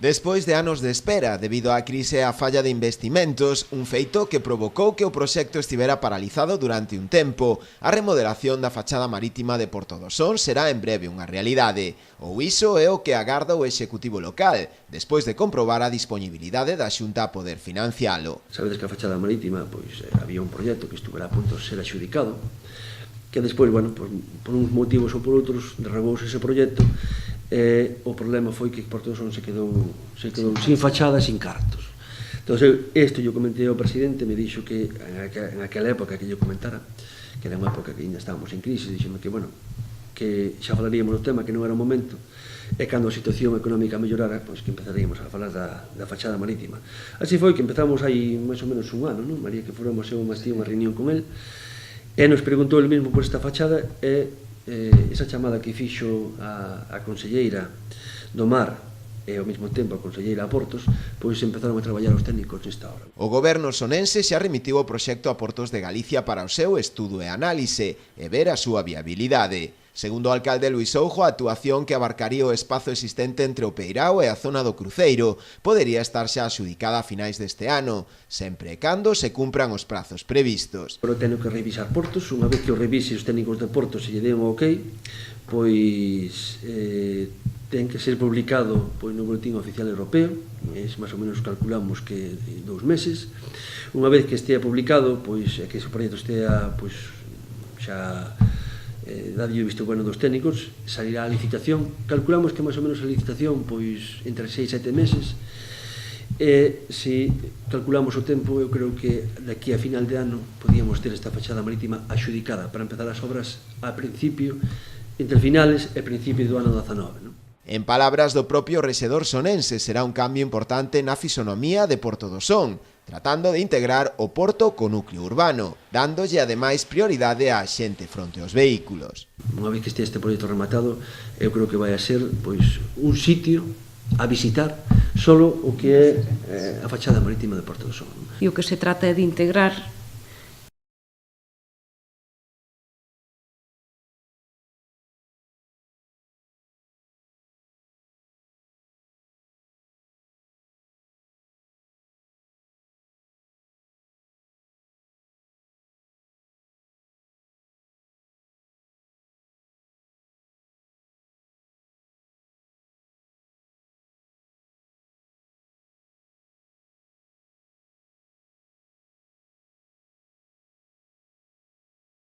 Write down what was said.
Despois de anos de espera, debido á crise e á falla de investimentos, un feito que provocou que o proxecto estivera paralizado durante un tempo, a remodelación da fachada marítima de Porto do Son será en breve unha realidade. Ou iso é o que agarda o Executivo local, despois de comprobar a disponibilidade da Xunta a poder financialo. Sabedes que a fachada marítima, pois, había un proxecto que estuvera a punto de ser adxudicado, que despois, bueno, por uns motivos ou por outros, derrabouse ese proxecto. O problema foi que Porto do Son se quedou sin fachada, sin cartos. Entón, isto eu comentei ao presidente, me dixo que en aquela época que eu comentara, que era unha época que ainda estábamos en crise, dixeme que, bueno, que xa falaríamos do tema, que non era o momento, e cando a situación económica mellorara, pois que empezaríamos a falar da fachada marítima. Así foi que empezamos aí máis ou menos un ano, non? María que fóramos unha reunión con el, e nos preguntou el mesmo por esta fachada, e esa chamada que fixo a conselleira do Mar e ao mesmo tempo a conselleira a Portos, pois empezaron a traballar os técnicos nesta hora. O goberno sonense xa remitiu o proxecto a Portos de Galicia para o seu estudo e análise e ver a súa viabilidade. Segundo o alcalde Luís Oujo, a actuación que abarcaría o espazo existente entre o Peirao e a zona do Cruceiro podería estar xa adxudicada a finais deste ano, sempre e cando se cumpran os prazos previstos. Pero teño que revisar Portos, unha vez que o revise os técnicos de Portos e lle den o ok, pois ten que ser publicado no Boletín Oficial Europeo, máis ou menos calculamos que 2 meses. Unha vez que estea publicado, pois que ese proxecto estea xa dalle o visto bueno dos técnicos, salirá a licitación. Calculamos que máis ou menos a licitación pois entre 6 e 7 meses, e se calculamos o tempo, eu creo que daqui a final de ano podíamos ter esta fachada marítima adxudicada para empezar as obras a principio, entre finales e principio do ano 19, non? En palabras do propio rexedor sonense, será un cambio importante na fisonomía de Porto do Son, tratando de integrar o porto co núcleo urbano, dándolle ademais prioridade á xente fronte aos vehículos. Unha vez que este proxecto rematado, eu creo que vai a ser un sitio a visitar solo o que é a fachada marítima de Porto do Son. E o que se trata é de integrar